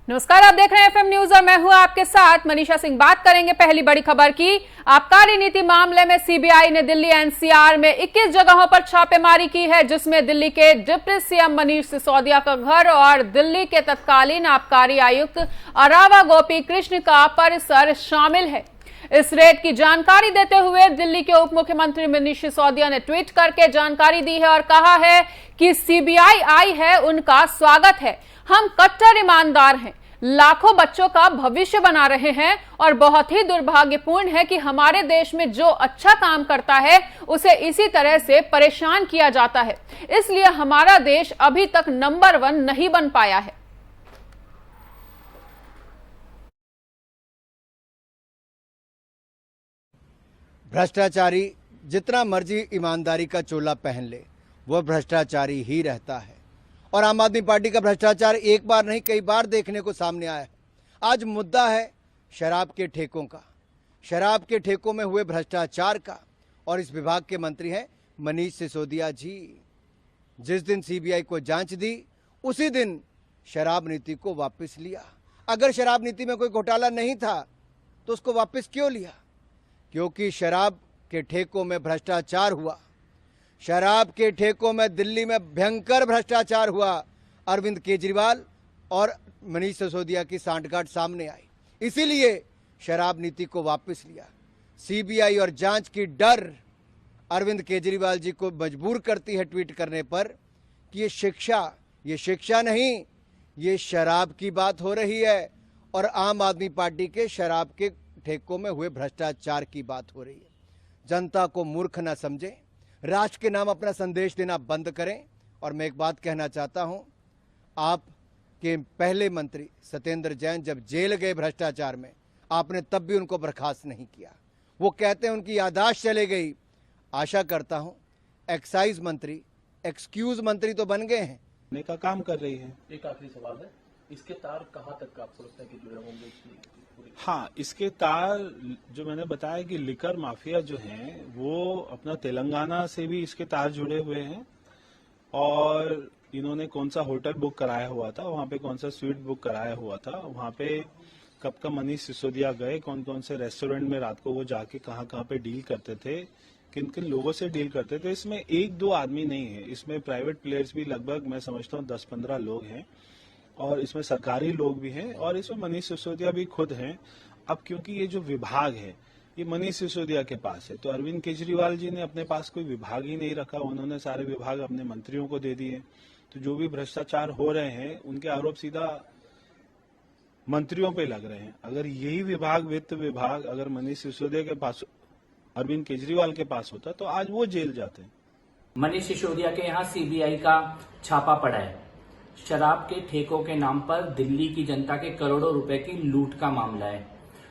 नमस्कार, आप देख रहे हैं एफएम न्यूज और मैं हूं आपके साथ मनीषा सिंह। बात करेंगे पहली बड़ी खबर की। आबकारी नीति मामले में सीबीआई ने दिल्ली एनसीआर में 21 जगहों पर छापेमारी की है, जिसमें दिल्ली के डिप्टी सीएम मनीष सिसोदिया का घर और दिल्ली के तत्कालीन आबकारी आयुक्त अरावा गोपी कृष्ण का परिसर शामिल है। इस रेड की जानकारी देते हुए दिल्ली के उप मुख्यमंत्री मनीष सिसोदिया ने ट्वीट करके जानकारी दी है और कहा है कि सीबीआई आई है, उनका स्वागत है। हम कट्टर ईमानदार हैं, लाखों बच्चों का भविष्य बना रहे हैं और बहुत ही दुर्भाग्यपूर्ण है कि हमारे देश में जो अच्छा काम करता है उसे इसी तरह से परेशान किया जाता है। इसलिए हमारा देश अभी तक नंबर 1 नहीं बन पाया है। भ्रष्टाचारी जितना मर्जी ईमानदारी का चोला पहन ले, वह भ्रष्टाचारी ही रहता है। और आम आदमी पार्टी का भ्रष्टाचार एक बार नहीं कई बार देखने को सामने आया है। आज मुद्दा है शराब के ठेकों का, शराब के ठेकों में हुए भ्रष्टाचार का। और इस विभाग के मंत्री हैं मनीष सिसोदिया जी। जिस दिन सीबीआई को जांच दी उसी दिन शराब नीति को वापस लिया। अगर शराब नीति में कोई घोटाला नहीं था तो उसको वापस क्यों लिया? क्योंकि शराब के ठेकों में भ्रष्टाचार हुआ। शराब के ठेकों में दिल्ली में भयंकर भ्रष्टाचार हुआ। अरविंद केजरीवाल और मनीष सिसोदिया की सांठगांठ सामने आई, इसीलिए शराब नीति को वापस लिया। सीबीआई और जांच की डर अरविंद केजरीवाल जी को मजबूर करती है ट्वीट करने पर कि ये शिक्षा नहीं, ये शराब की बात हो रही है और आम आदमी पार्टी के शराब के ठेकों में हुए भ्रष्टाचार की बात हो रही है। जनता को मूर्ख न समझें, राष्ट्र के नाम अपना संदेश देना बंद करें। और मैं एक बात कहना चाहता हूं, आपके पहले मंत्री सत्येंद्र जैन जब जेल गए भ्रष्टाचार में, आपने तब भी उनको बर्खास्त नहीं किया। वो कहते हैं उनकी याददाश्त चले गई। आशा करता हूं एक्साइज मंत्री एक्सक्यूज मंत्री तो बन गए हैं, का काम कर रही है। एक आखिरी सवाल है, इसके तार कहाँ तक आपको लगता है कि जुड़े होंगे? हाँ, इसके तार जो मैंने बताया कि लिकर माफिया जो है वो अपना तेलंगाना से भी इसके तार जुड़े हुए हैं। और इन्होंने कौन सा होटल बुक कराया हुआ था, वहाँ पे कौन सा स्वीट बुक कराया हुआ था, वहाँ पे कब कब मनीष सिसोदिया गए, कौन कौन से रेस्टोरेंट में रात को वो जाके कहाँ कहाँ पे डील करते थे, किन किन लोगों से डील करते थे। इसमें एक दो आदमी नहीं है, इसमें प्राइवेट प्लेयर्स भी लगभग मैं समझता हूँ 10-15 लोग हैं और इसमें सरकारी लोग भी हैं और इसमें मनीष सिसोदिया भी खुद हैं। अब क्योंकि ये जो विभाग है ये मनीष सिसोदिया के पास है, तो अरविंद केजरीवाल जी ने अपने पास कोई विभाग ही नहीं रखा, उन्होंने सारे विभाग अपने मंत्रियों को दे दिए। तो जो भी भ्रष्टाचार हो रहे हैं उनके आरोप सीधा मंत्रियों पे लग रहे हैं। अगर यही विभाग, वित्त विभाग, अगर मनीष सिसोदिया के पास, अरविंद केजरीवाल के पास होता तो आज वो जेल जाते। मनीष सिसोदिया के यहाँ सीबीआई का छापा पड़ा है। शराब के ठेकों के नाम पर दिल्ली की जनता के करोड़ों रुपए की लूट का मामला है।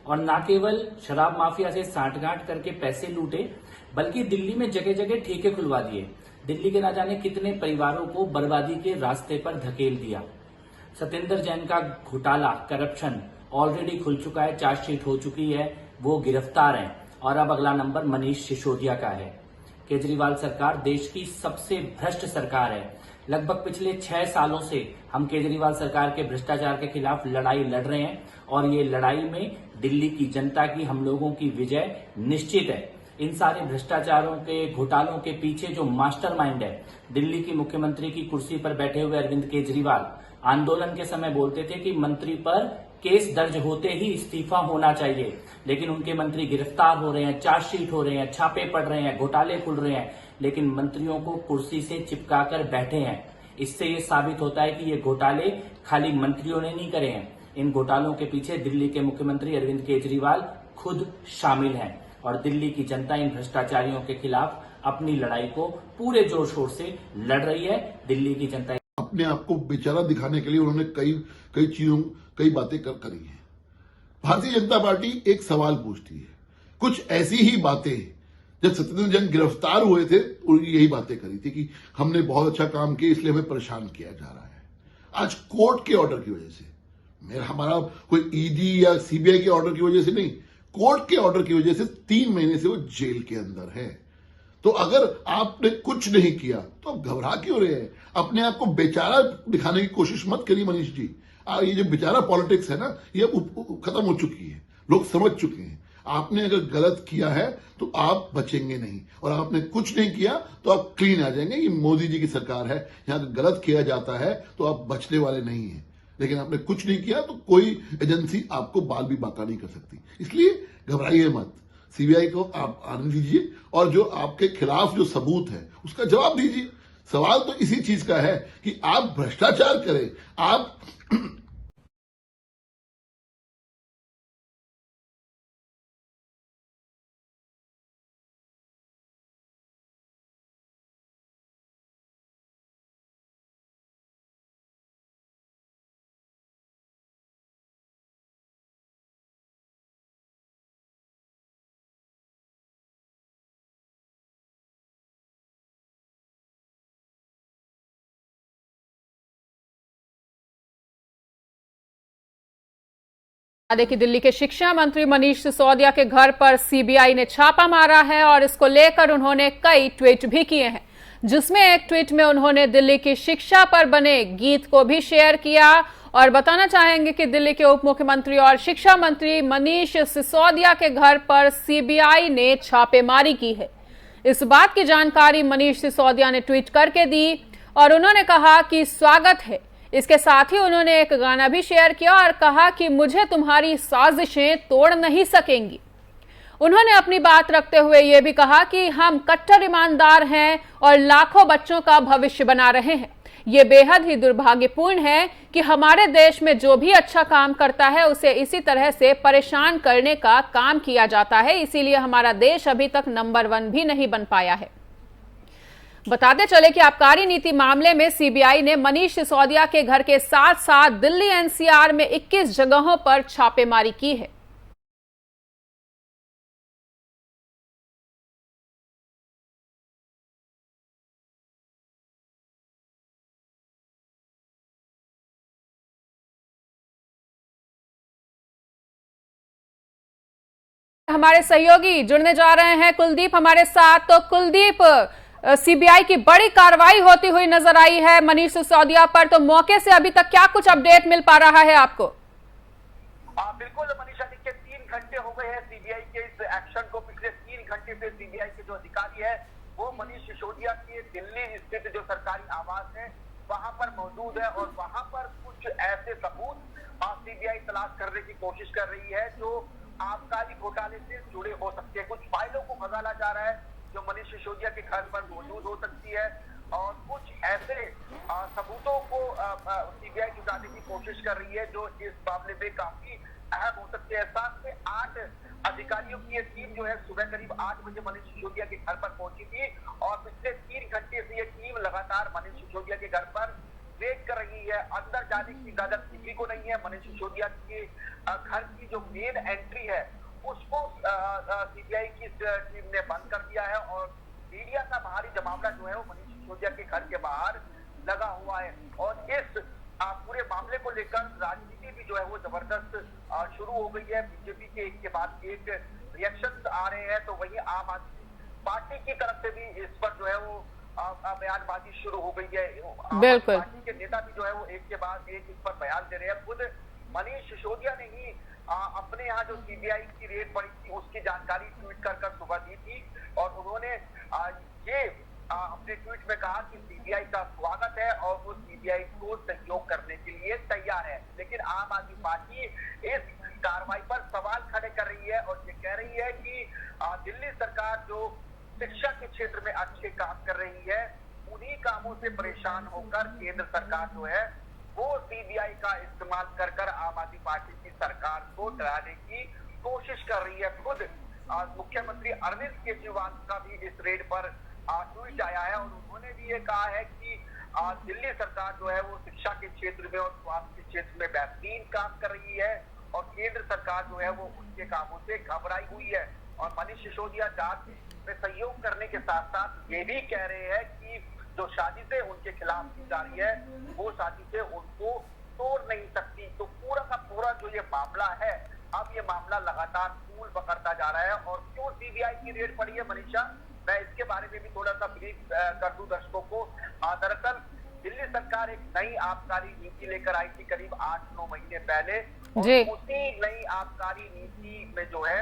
और न केवल शराब माफिया से सांठगांठ करके पैसे लूटे, बल्कि दिल्ली में जगह जगह ठेके खुलवा दिए। दिल्ली के न जाने कितने परिवारों को बर्बादी के रास्ते पर धकेल दिया। सत्येंद्र जैन का घोटाला, करप्शन ऑलरेडी खुल चुका है, चार्जशीट हो चुकी है, वो गिरफ्तार हैं। और अब अगला नंबर मनीष सिसोदिया का है। केजरीवाल सरकार देश की सबसे भ्रष्ट सरकार है। लगभग पिछले 6 सालों से हम केजरीवाल सरकार के भ्रष्टाचार के खिलाफ लड़ाई लड़ रहे हैं और ये लड़ाई में दिल्ली की जनता की, हम लोगों की विजय निश्चित है। इन सारे भ्रष्टाचारों के, घोटालों के पीछे जो मास्टरमाइंड है, दिल्ली की मुख्यमंत्री की कुर्सी पर बैठे हुए अरविंद केजरीवाल, आंदोलन के समय बोलते थे कि मंत्री पर केस दर्ज होते ही इस्तीफा होना चाहिए, लेकिन उनके मंत्री गिरफ्तार हो रहे हैं, चार्जशीट हो रहे हैं, छापे पड़ रहे हैं, घोटाले खुल रहे हैं, लेकिन मंत्रियों को कुर्सी से चिपकाकर बैठे हैं। इससे ये साबित होता है कि ये घोटाले खाली मंत्रियों ने नहीं करे हैं, इन घोटालों के पीछे दिल्ली के मुख्यमंत्री अरविंद केजरीवाल खुद शामिल हैं। और दिल्ली की जनता इन भ्रष्टाचारियों के खिलाफ अपनी लड़ाई को पूरे जोर शोर से लड़ रही है। दिल्ली की जनता अपने आप को बेचारा दिखाने के लिए उन्होंने कई बातें करी हैं। भारतीय जनता पार्टी एक सवाल पूछती है, कुछ ऐसी ही बातें जब सत्येंद्र जैन गिरफ्तार हुए थे यही बातें करी थी कि हमने बहुत अच्छा काम किया इसलिए हमें परेशान किया जा रहा है। आज कोर्ट के ऑर्डर की वजह से, हमारा कोई ईडी या सीबीआई के ऑर्डर की वजह से नहीं, कोर्ट के ऑर्डर की वजह से 3 महीने से वो जेल के अंदर है। तो अगर आपने कुछ नहीं किया तो आप घबरा क्यों रहे हैं? अपने आप को बेचारा दिखाने की कोशिश मत करिए मनीष जी। ये जो बेचारा पॉलिटिक्स है ना, ये अब खत्म हो चुकी है, लोग समझ चुके हैं। आपने अगर गलत किया है तो आप बचेंगे नहीं, और आपने कुछ नहीं किया तो आप क्लीन आ जाएंगे। ये मोदी जी की सरकार है, यहाँ गलत किया जाता है तो आप बचने वाले नहीं हैं, लेकिन आपने कुछ नहीं किया तो कोई एजेंसी आपको बाल भी बाका नहीं कर सकती। इसलिए घबराइए मत, सीबीआई को आप आने दीजिए, और जो आपके खिलाफ जो सबूत है उसका जवाब दीजिए। सवाल तो इसी चीज का है कि आप भ्रष्टाचार करें, आप कि दिल्ली के शिक्षा मंत्री मनीष सिसोदिया के घर पर सीबीआई ने छापा मारा है और इसको लेकर उन्होंने कई ट्वीट भी किए हैं, जिसमें एक ट्वीट में उन्होंने दिल्ली की शिक्षा पर बने गीत को भी शेयर किया और बताना चाहेंगे कि दिल्ली के उप मुख्यमंत्री और शिक्षा मंत्री मनीष सिसोदिया के घर पर सीबीआई ने छापेमारी की है। इस बात की जानकारी मनीष सिसोदिया ने ट्वीट करके दी और उन्होंने कहा कि स्वागत है। इसके साथ ही उन्होंने एक गाना भी शेयर किया और कहा कि मुझे तुम्हारी साजिशें तोड़ नहीं सकेंगी। उन्होंने अपनी बात रखते हुए यह भी कहा कि हम कट्टर ईमानदार हैं और लाखों बच्चों का भविष्य बना रहे हैं। ये बेहद ही दुर्भाग्यपूर्ण है कि हमारे देश में जो भी अच्छा काम करता है उसे इसी तरह से परेशान करने का काम किया जाता है, इसीलिए हमारा देश अभी तक नंबर 1 भी नहीं बन पाया है। बताते चले कि आबकारी नीति मामले में सीबीआई ने मनीष सिसोदिया के घर के साथ साथ दिल्ली एनसीआर में 21 जगहों पर छापेमारी की है। हमारे सहयोगी जुड़ने जा रहे हैं, कुलदीप हमारे साथ। तो कुलदीप, सीबीआई की बड़ी कार्रवाई होती हुई नजर आई है मनीष सिसोदिया पर, तो मौके से अभी तक क्या कुछ अपडेट मिल पा रहा है आपको? बिल्कुल मनीषा, देखिए 3 घंटे हो गए हैं सीबीआई के इस एक्शन को। पिछले 3 घंटे से सीबीआई के जो अधिकारी है वो मनीष सिसोदिया के दिल्ली स्थित जो सरकारी आवास है वहां पर मौजूद है, और वहां पर कुछ ऐसे सबूत सीबीआई तलाश करने की कोशिश कर रही है जो आबकारी घोटाले से जुड़े हो सकते हैं। कुछ फाइलों को खंगाला जा रहा है जो मनीष सिसोदिया के घर पर मौजूद हो सकती है, और कुछ ऐसे सबूतों को सीबीआई जुटाने की कोशिश कर रही है जो इस मामले में काफी अहम हो सकते हैं। 7 से 8 अधिकारियों की ये टीम जो है सुबह करीब 8 बजे मनीष सिसोदिया के घर पर पहुंची थी, और पिछले 3 घंटे से ये टीम लगातार मनीष सिसोदिया के घर पर रेड कर रही है। अंदर जाने की इजाजत किसी को नहीं है। मनीष सिसोदिया के घर की जो मेन एंट्री है उसको सीबीआई की टीम ने बंद कर दिया है, और मीडिया का बाहरी जमावड़ा जो है वो मनीष सिसोदिया के घर के बाहर लगा हुआ है। और इस पूरे मामले को लेकर राजनीति भी जो है वो जबरदस्त शुरू हो गई है। बीजेपी के एक के बाद एक रिएक्शंस आ रहे हैं, तो वहीं आम आदमी पार्टी की तरफ से भी इस पर जो है वो बयानबाजी शुरू हो गई है। बिल्कुल, पार्टी के नेता भी जो है वो एक के बाद एक इस पर बयान दे रहे हैं। खुद मनीष सिसोदिया ने ही अपने यहाँ जो सीबीआई की रेड पड़ी थी उसकी जानकारी ट्वीट कर सुबह दी थी, और उन्होंने ये अपने ट्वीट में कहा कि सीबीआई का स्वागत है और वो सीबीआई को सहयोग करने के लिए तैयार है। लेकिन आम आदमी पार्टी इस कार्रवाई पर सवाल खड़े कर रही है और ये कह रही है कि दिल्ली सरकार जो शिक्षा के क्षेत्र में अच्छे काम कर रही है, उन्हीं कामों से परेशान होकर केंद्र सरकार जो है वो सीबीआई का इस्तेमाल कर आम आदमी पार्टी की सरकार को डराने की कोशिश कर रही है। खुद मुख्यमंत्री अरविंद केजरीवाल का भी इस रेड पर ट्वीट आया है, और उन्होंने भी ये कहा है कि दिल्ली सरकार जो है वो शिक्षा के क्षेत्र में और स्वास्थ्य के क्षेत्र में बेहतरीन काम कर रही है, और केंद्र सरकार जो है वो उनके कामों से घबराई हुई है। और मनीष सिसोदिया जांच में सहयोग करने के साथ साथ ये भी कह रहे हैं कि जो साजिशें उनके खिलाफ की जा रही है वो साजिशें उनको तोड़ नहीं सकती। तो पूरा का पूरा जो ये मामला है, अब ये मामला लगातार तूल पकड़ता जा रहा है। और क्यों सीबीआई की रेड पड़ी है मनीषा, मैं इसके बारे में भी थोड़ा सा ब्रीफ कर दूं दर्शकों को। दरअसल दिल्ली सरकार एक नई आबकारी नीति लेकर आई थी करीब 8-9 महीने पहले। जी। और उसी नई आबकारी नीति में जो है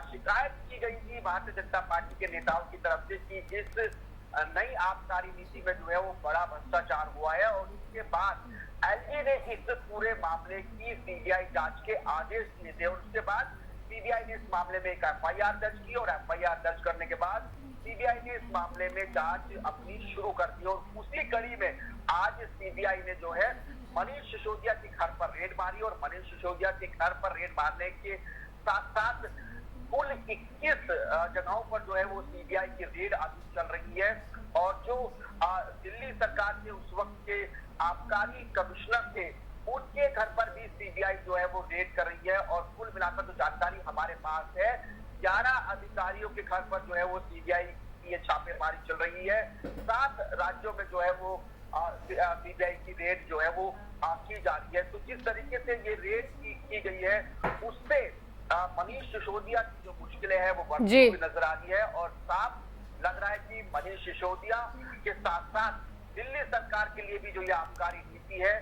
शिकायत की गई थी भारतीय जनता पार्टी के नेताओं की तरफ से कि इस नई आबकारी नीति में जो है वो बड़ा भ्रष्टाचार हुआ है। और उसके बाद एलजी ने इस पूरे मामले की सीबीआई जांच के आदेश दिए थे। और उसके बाद सीबीआई ने इस मामले में एक एफआईआर दर्ज की और एफआईआर दर्ज करने के बाद सीबीआई ने इस मामले में जांच अपनी शुरू कर दी। और उसी कड़ी में आज सीबीआई ने जो है मनीष सिसोदिया के घर पर रेड मारी। और मनीष सिसोदिया के घर पर रेड मारने के साथ साथ कुल 21 जगहों पर जो है वो सीबीआई की रेड अभी चल रही है। और जो दिल्ली सरकार के उस वक्त के आबकारी कमिश्नर थे उनके घर पर भी सीबीआई जो है वो रेड कर रही है। और कुल मिलाकर जो जानकारी हमारे पास है 11 अधिकारियों के घर पर जो है वो सीबीआई की ये छापेमारी चल रही है। 7 राज्यों में जो है वो सीबीआई की रेड जो है वो की जा रही है। तो जिस तरीके से ये रेड की गई है उससे मनीष सिसोदिया की जो मुश्किलें हैं वो बढ़ती हुई नजर आ रही है। और साफ लग रहा है कि मनीष सिसोदिया के साथ साथ दिल्ली सरकार के लिए भी जो ये आबकारी नीति है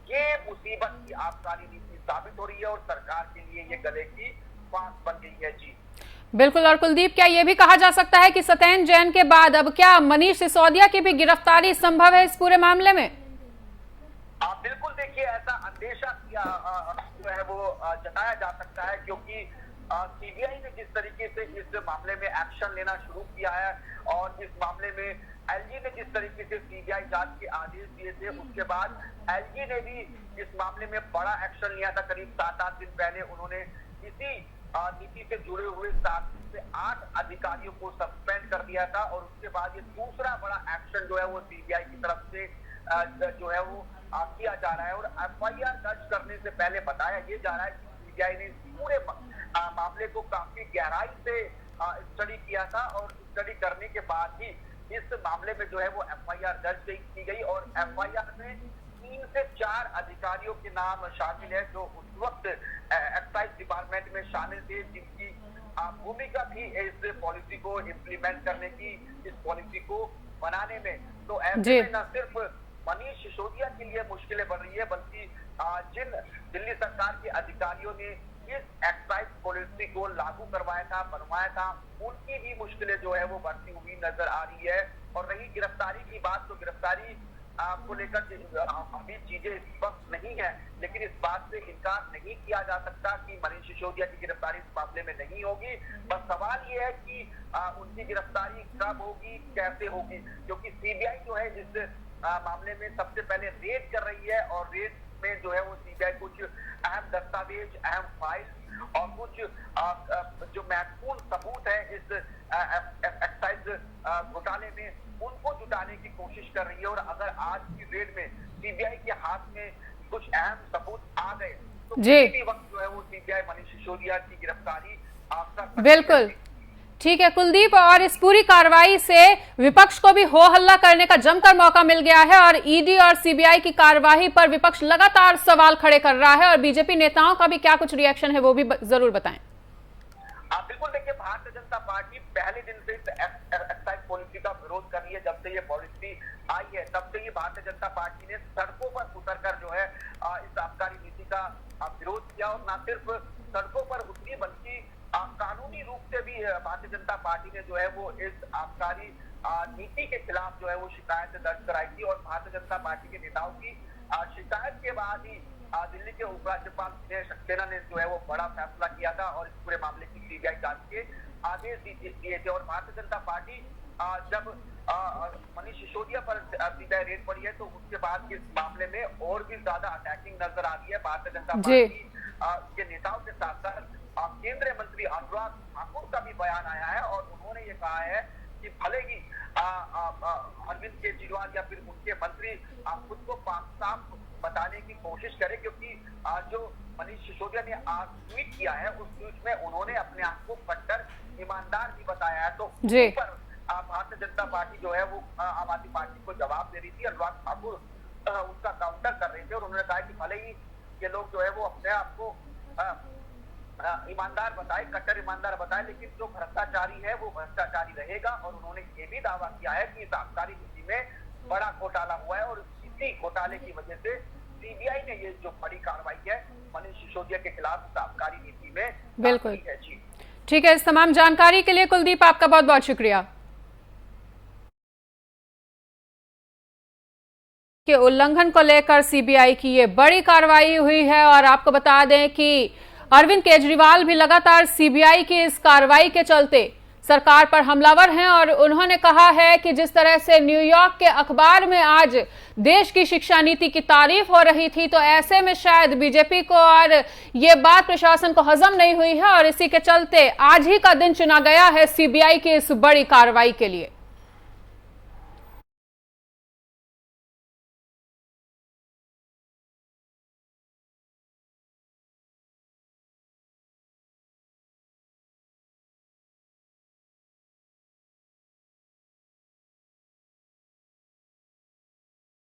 ये मुसीबत की आबकारी नीति साबित हो रही है और सरकार के लिए ये गले की फांस बन गई है। जी बिल्कुल। और कुलदीप, क्या ये भी कहा जा सकता है कि सत्येंद्र जैन के बाद अब क्या मनीष सिसोदिया की भी गिरफ्तारी संभव है इस पूरे मामले में? बिल्कुल, देखिए ऐसा अंदेशा जो है वो जताया जा सकता है क्योंकि सीबीआई ने जिस तरीके से इस मामले में एक्शन लेना शुरू किया है और इस मामले में एलजी ने जिस तरीके से सीबीआई जांच के आदेश दिए थे उसके बाद एलजी ने भी इस मामले में बड़ा एक्शन लिया था। करीब 7-8 दिन पहले उन्होंने इसी नीति से जुड़े हुए 7 से 8 अधिकारियों को सस्पेंड कर दिया था। और उसके बाद ये दूसरा बड़ा एक्शन जो है वो सीबीआई की तरफ से जो है वो किया जा रहा है। और एफआईआर दर्ज करने से पहले बताया ये जा रहा है कि सीबीआई ने पूरे मामले को काफी गहराई से स्टडी किया था। और स्टडी करने के बाद ही इस मामले में जो है वो एफआईआर दर्ज की गई। और एफआईआर में 3 से 4 अधिकारियों के नाम शामिल है जो उस वक्त एक्साइज डिपार्टमेंट में शामिल थे, जिनकी भूमिका थी इस पॉलिसी को इम्प्लीमेंट करने की, इस पॉलिसी को बनाने में। तो ऐसे में न सिर्फ मनीष सिसोदिया के लिए मुश्किलें बढ़ रही है बल्कि जिन दिल्ली सरकार के अधिकारियों ने इस एक्साइज पॉलिसी को लागू करवाया था, बनवाया था, उनकी भी मुश्किलें जो है वो बढ़ती हुई नजर आ रही है। और रही गिरफ्तारी की बात, तो गिरफ्तारी को लेकर अभी चीजें स्पष्ट नहीं है, लेकिन इस बात से इनकार नहीं किया जा सकता कि मनीष सिसोदिया की गिरफ्तारी इस मामले में नहीं होगी। बस सवाल ये है कि उनकी गिरफ्तारी कब होगी, कैसे होगी, क्योंकि सीबीआई जो है इस मामले में सबसे पहले रेड कर रही है। और रेड में जो है वो सीबीआई कुछ अहम दस्तावेज, अहम फाइल और कुछ जो महत्वपूर्ण सबूत है इस एक्साइज घोटाले में उनको जुटाने की कोशिश कर रही है। और अगर आज की रेड में सीबीआई के हाथ में कुछ अहम सबूत आ गए तो किसी भी वक्त जो है वो सीबीआई मनीष सिसोदिया की गिरफ्तारी कर बिल्कुल ठीक है कुलदीप। और इस पूरी कार्रवाई से विपक्ष को भी हो हल्ला करने का जमकर मौका मिल गया है और ईडी और सीबीआई की कार्रवाई पर विपक्ष लगातार सवाल खड़े कर रहा है। और बीजेपी नेताओं का भी क्या कुछ रिएक्शन है वो भी जरूर बताएं। बिल्कुल, देखिए भारतीय जनता पार्टी पहले दिन से एक्साइज पॉलिसी का विरोध कर रही है। जब से ये पॉलिसी आई है तब से ही भारतीय जनता पार्टी ने सड़कों पर उतरकर जो है इस आबकारी नीति का विरोध किया। और न सिर्फ सड़कों पर उतरी बल्कि कानूनी रूप से भी भारतीय जनता पार्टी ने जो है वो इस आबकारी नीति के खिलाफ जो है वो शिकायत दर्ज कराई थी। और भारतीय जनता पार्टी के नेताओं की शिकायत के बाद ही दिल्ली के उपराज्यपाल दिनेश सक्सेना ने जो है वो बड़ा फैसला किया था और इस पूरे मामले की सीबीआई जांच के आदेश दिए थे। और भारतीय जनता पार्टी जब मनीष सिसोदिया पर सीबीआई रेड पड़ी है तो उसके बाद इस मामले में और भी ज्यादा अटैकिंग नजर आ रही है। भारतीय जनता पार्टी के नेताओं के साथ साथ केंद्रीय मंत्री अनुराग ठाकुर का भी बयान आया है और उन्होंने ये कहा है कि भले ही अरविंद केजरीवाल या फिर उनके मंत्री खुद को साफ बताने की कोशिश करें, क्योंकि जो मनीष सिसोदिया ने आज ट्वीट किया है उस ट्वीट में उन्होंने अपने आप को कट्टर ईमानदार भी बताया है। तो उस पर भारतीय जनता पार्टी जो है वो आम आदमी पार्टी को जवाब दे रही थी। अनुराग ठाकुर उसका काउंटर कर रहे थे और उन्होंने कहा कि भले ही ये लोग जो है वो अपने आप को ईमानदार बताए, कट्टर ईमानदार बताए, लेकिन जो भ्रष्टाचारी है वो भ्रष्टाचारी रहेगा। और उन्होंने ये भी दावा किया है कि इस आबकारी नीति में बड़ा घोटाला हुआ है और नियुक्ति घोटाले की वजह से सीबीआई ने ये जो बड़ी कार्रवाई है मनीष सिसोदिया के खिलाफ आबकारी नीति में बिल्कुल की है। जी ठीक है, इस तमाम जानकारी के लिए कुलदीप आपका बहुत बहुत शुक्रिया। के उल्लंघन को लेकर सीबीआई की ये बड़ी कार्रवाई हुई है और आपको बता दें कि अरविंद केजरीवाल भी लगातार सीबीआई की इस कार्रवाई के चलते सरकार पर हमलावर हैं और उन्होंने कहा है कि जिस तरह से न्यूयॉर्क के अखबार में आज देश की शिक्षा नीति की तारीफ हो रही थी, तो ऐसे में शायद बीजेपी को और ये बात प्रशासन को हजम नहीं हुई है और इसी के चलते आज ही का दिन चुना गया है सीबीआई की इस बड़ी कार्रवाई के लिए।